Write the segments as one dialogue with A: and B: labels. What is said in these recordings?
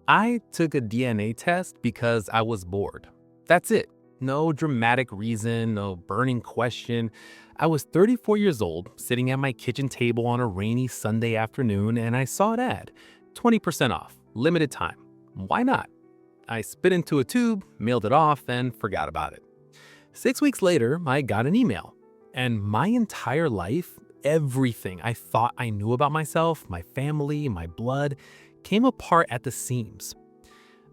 A: I took a DNA test because I was bored. That's it. No dramatic reason, no burning question. I was 34 years old, sitting at my kitchen table on a rainy Sunday afternoon, and I saw an ad 20% off, limited time. Why not? I spit into a tube, mailed it off, and forgot about it. 6 weeks later, I got an email. And my entire life, everything I thought I knew about myself, my family, my blood, came apart at the seams.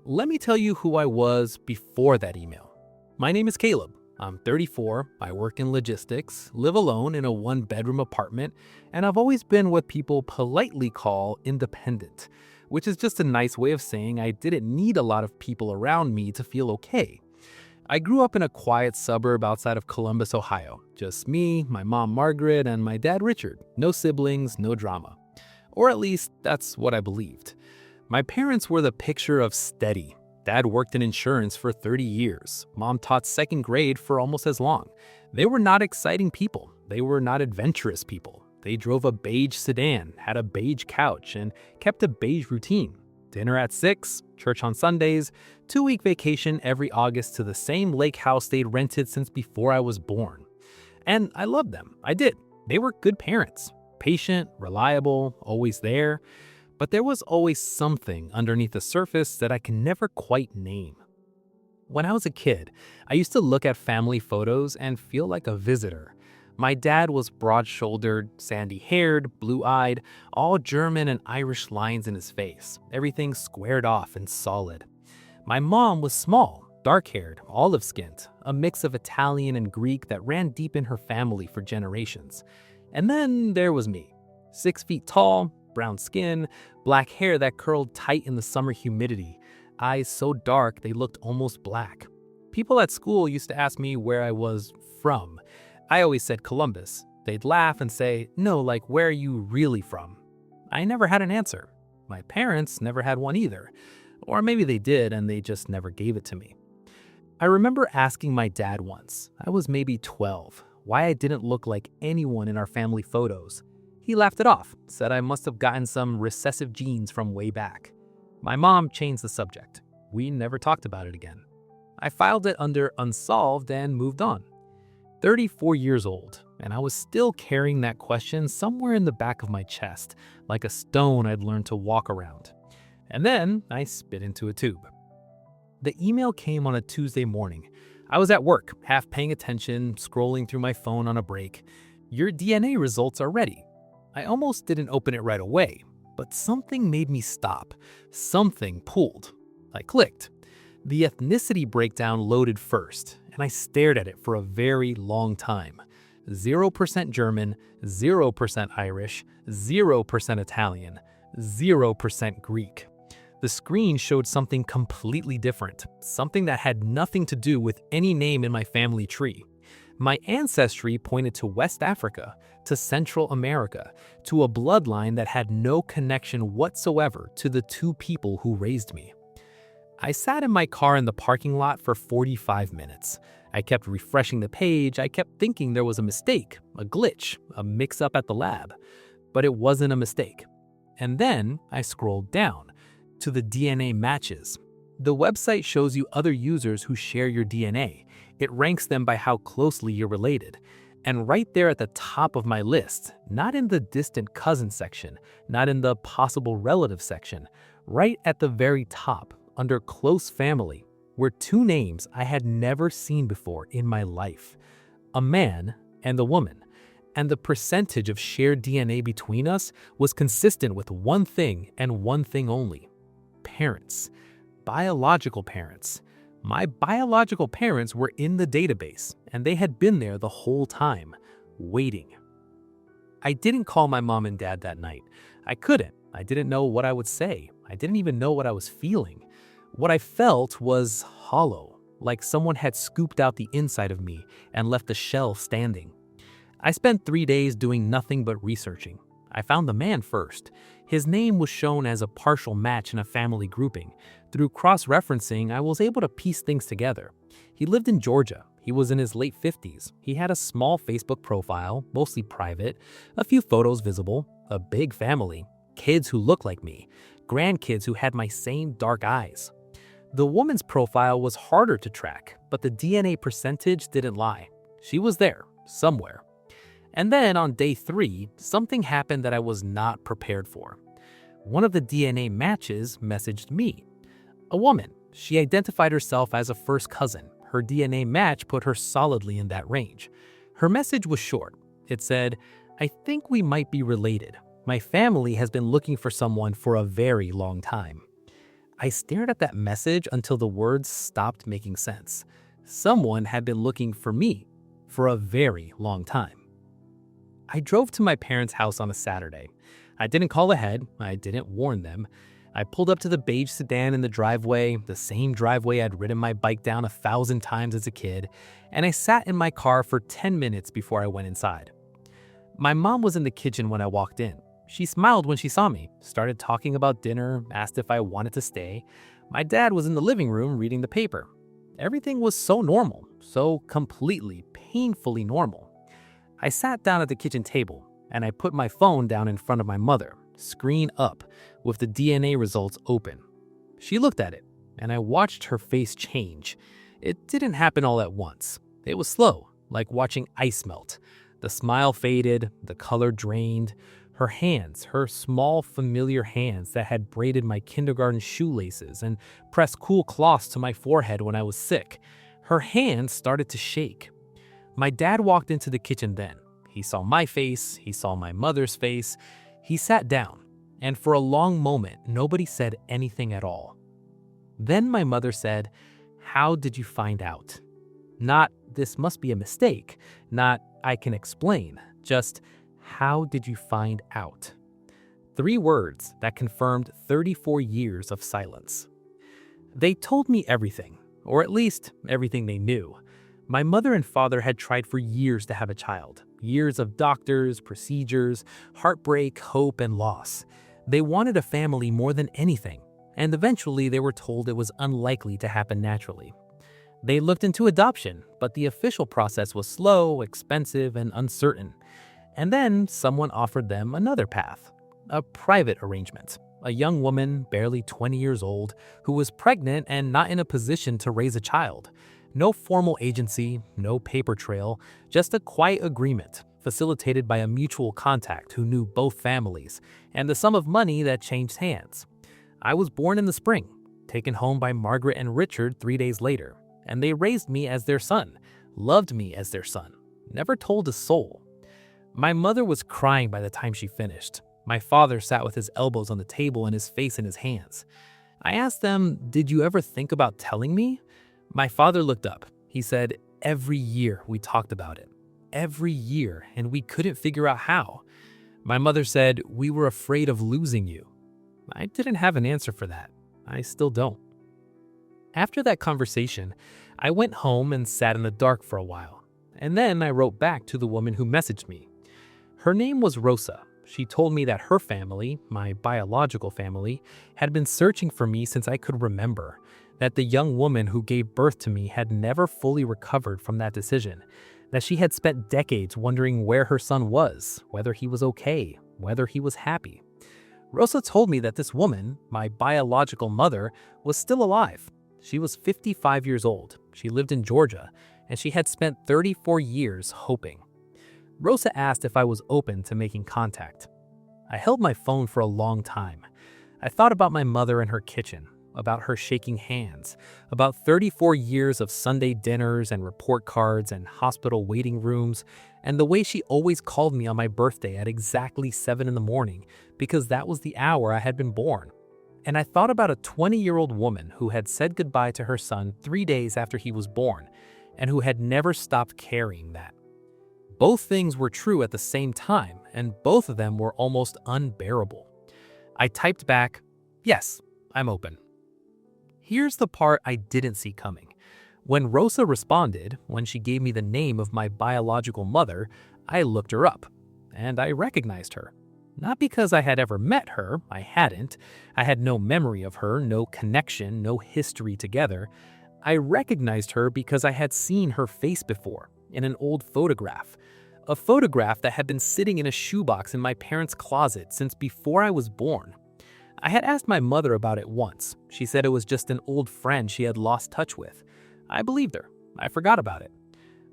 A: Let me tell you who I was before that email. My name is Caleb. I'm 34, I work in logistics, live alone in a one-bedroom apartment, and I've always been what people politely call independent, which is just a nice way of saying I didn't need a lot of people around me to feel okay. I grew up in a quiet suburb outside of Columbus, Ohio. Just me, my mom Margaret, and my dad Richard. No siblings, no drama. Or at least, that's what I believed. My parents were the picture of steady. Dad worked in insurance for 30 years. Mom taught second grade for almost as long. They were not exciting people. They were not adventurous people. They drove a beige sedan, had a beige couch, and kept a beige routine. Dinner at 6, church on Sundays, 2-week vacation every August to the same lake house they'd rented since before I was born. And I loved them. I did. They were good parents. Patient, reliable, always there. But there was always something underneath the surface that I can never quite name. When I was a kid, I used to look at family photos and feel like a visitor. My dad was broad-shouldered, sandy-haired, blue-eyed, all German and Irish lines in his face, everything squared off and solid. My mom was small, dark-haired, olive-skinned, a mix of Italian and Greek that ran deep in her family for generations. And then there was me, 6 feet tall, brown skin, black hair that curled tight in the summer humidity, eyes so dark they looked almost black. People at school used to ask me where I was from. I always said Columbus. They'd laugh and say, "No, like where are you really from?" I never had an answer. My parents never had one either. Or maybe they did and they just never gave it to me. I remember asking my dad once, I was maybe 12, why I didn't look like anyone in our family photos. He laughed it off, said I must have gotten some recessive genes from way back. My mom changed the subject. We never talked about it again. I filed it under unsolved and moved on. 34 years old, and I was still carrying that question somewhere in the back of my chest, like a stone I'd learned to walk around. And then I spit into a tube. The email came on a Tuesday morning. I was at work, half paying attention, scrolling through my phone on a break. Your DNA results are ready. I almost didn't open it right away, but something made me stop. Something pulled. I clicked. The ethnicity breakdown loaded first, and I stared at it for a very long time. 0% German, 0% Irish, 0% Italian, 0% Greek. The screen showed something completely different, something that had nothing to do with any name in my family tree. My ancestry pointed to West Africa, to Central America, to a bloodline that had no connection whatsoever to the two people who raised me. I sat in my car in the parking lot for 45 minutes. I kept refreshing the page. I kept thinking there was a mistake, a glitch, a mix-up at the lab. But it wasn't a mistake. And then I scrolled down to the DNA matches. The website shows you other users who share your DNA. It ranks them by how closely you're related. And right there at the top of my list, not in the distant cousin section, not in the possible relative section, right at the very top, under close family, were two names I had never seen before in my life. A man and a woman. And the percentage of shared DNA between us was consistent with one thing and one thing only. Parents. Biological parents. My biological parents were in the database, and they had been there the whole time, waiting. I didn't call my mom and dad that night. I couldn't. I didn't know what I would say. I didn't even know what I was feeling. What I felt was hollow, like someone had scooped out the inside of me and left the shell standing. I spent 3 days doing nothing but researching. I found the man first. His name was shown as a partial match in a family grouping. Through cross-referencing, I was able to piece things together. He lived in Georgia. He was in his late 50s. He had a small Facebook profile, mostly private, a few photos visible, a big family, kids who looked like me, grandkids who had my same dark eyes. The woman's profile was harder to track, but the DNA percentage didn't lie. She was there, somewhere. And then on day 3, something happened that I was not prepared for. One of the DNA matches messaged me. A woman. She identified herself as a first cousin. Her DNA match put her solidly in that range. Her message was short. It said, "I think we might be related. My family has been looking for someone for a very long time." I stared at that message until the words stopped making sense. Someone had been looking for me for a very long time. I drove to my parents' house on a Saturday. I didn't call ahead. I didn't warn them. I pulled up to the beige sedan in the driveway, the same driveway I'd ridden my bike down 1,000 times as a kid, and I sat in my car for 10 minutes before I went inside. My mom was in the kitchen when I walked in. She smiled when she saw me, started talking about dinner, asked if I wanted to stay. My dad was in the living room reading the paper. Everything was so normal, so completely, painfully normal. I sat down at the kitchen table, and I put my phone down in front of my mother, screen up, with the DNA results open. She looked at it, and I watched her face change. It didn't happen all at once. It was slow, like watching ice melt. The smile faded, the color drained. Her hands, her small, familiar hands that had braided my kindergarten shoelaces and pressed cool cloths to my forehead when I was sick, her hands started to shake. My dad walked into the kitchen then. He saw my face, he saw my mother's face. He sat down, and for a long moment, nobody said anything at all. Then my mother said, "How did you find out?" Not, "This must be a mistake," not, "I can explain," just, "How did you find out?" 3 words that confirmed 34 years of silence. They told me everything, or at least everything they knew. My mother and father had tried for years to have a child. Years of doctors, procedures, heartbreak, hope, and loss. They wanted a family more than anything, and eventually they were told it was unlikely to happen naturally. They looked into adoption, but the official process was slow, expensive, and uncertain. And then someone offered them another path, a private arrangement. A young woman, barely 20 years old, who was pregnant and not in a position to raise a child. No formal agency, no paper trail, just a quiet agreement facilitated by a mutual contact who knew both families, and the sum of money that changed hands. I was born in the spring, taken home by Margaret and Richard 3 days later, and they raised me as their son, loved me as their son, never told a soul. My mother was crying by the time she finished. My father sat with his elbows on the table and his face in his hands. I asked them, "Did you ever think about telling me?" My father looked up. He said, "Every year we talked about it. Every year, and we couldn't figure out how." My mother said, "We were afraid of losing you." I didn't have an answer for that. I still don't. After that conversation, I went home and sat in the dark for a while. And then I wrote back to the woman who messaged me. Her name was Rosa. She told me that her family, my biological family, had been searching for me since I could remember, that the young woman who gave birth to me had never fully recovered from that decision, that she had spent decades wondering where her son was, whether he was okay, whether he was happy. Rosa told me that this woman, my biological mother, was still alive. She was 55 years old, she lived in Georgia, and she had spent 34 years hoping. Rosa asked if I was open to making contact. I held my phone for a long time. I thought about my mother in her kitchen, about her shaking hands, about 34 years of Sunday dinners and report cards and hospital waiting rooms, and the way she always called me on my birthday at exactly 7 in the morning because that was the hour I had been born. And I thought about a 20-year-old woman who had said goodbye to her son 3 days after he was born and who had never stopped carrying that. Both things were true at the same time, and both of them were almost unbearable. I typed back, "Yes, I'm open." Here's the part I didn't see coming. When Rosa responded, when she gave me the name of my biological mother, I looked her up, and I recognized her. Not because I had ever met her, I hadn't. I had no memory of her, no connection, no history together. I recognized her because I had seen her face before, in an old photograph. A photograph that had been sitting in a shoebox in my parents' closet since before I was born.
B: I had asked my mother about it once. She said it was just an old friend she had lost touch with. I believed her. I forgot about it.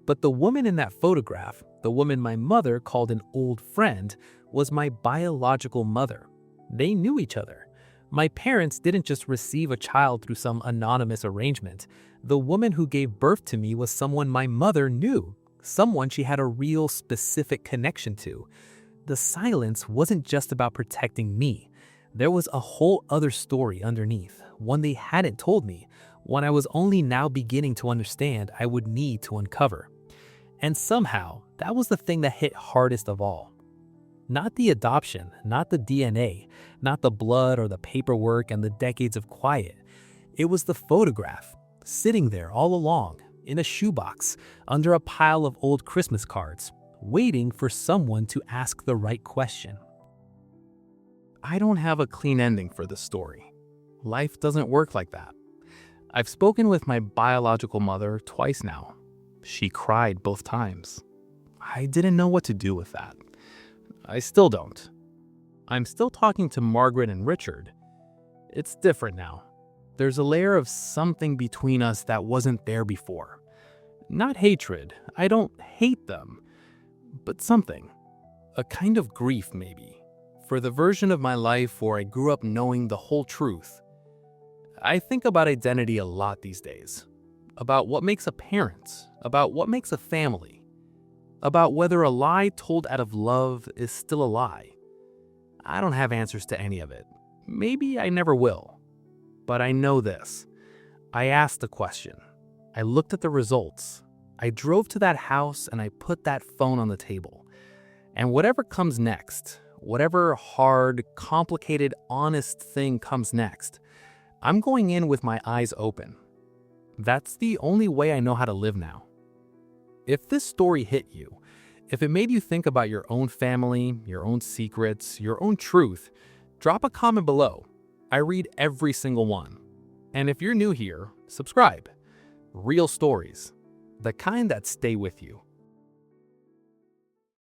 B: But the woman in that photograph, the woman my mother called an old friend, was my biological mother. They knew each other. My parents didn't just receive a child through some anonymous arrangement. The woman who gave birth to me was someone my mother knew, someone she had a real specific connection to. The silence wasn't just about protecting me. There was a whole other story underneath, one they hadn't told me, one I was only now beginning to understand I would need to uncover. And somehow, that was the thing that hit hardest of all. Not the adoption, not the DNA, not the blood or the paperwork and the decades of quiet. It was the photograph, sitting there all along, in a shoebox, under a pile of old Christmas cards, waiting for someone to ask the right question.
A: I don't have a clean ending for this story. Life doesn't work like that. I've spoken with my biological mother twice now. She cried both times. I didn't know what to do with that. I still don't. I'm still talking to Margaret and Richard. It's different now. There's a layer of something between us that wasn't there before. Not hatred. I don't hate them. But something. A kind of grief, maybe. For the version of my life where I grew up knowing the whole truth. I think about identity a lot these days. About what makes a parent. About what makes a family. About whether a lie told out of love is still a lie. I don't have answers to any of it. Maybe I never will. But I know this. I asked the question. I looked at the results. I drove to that house and I put that phone on the table. And whatever comes next, whatever hard, complicated, honest thing comes next, I'm going in with my eyes open. That's the only way I know how to live now. If this story hit you, if it made you think about your own family, your own secrets, your own truth, drop a comment below. I read every single one. And if you're new here, subscribe. Real stories, the kind that stay with you.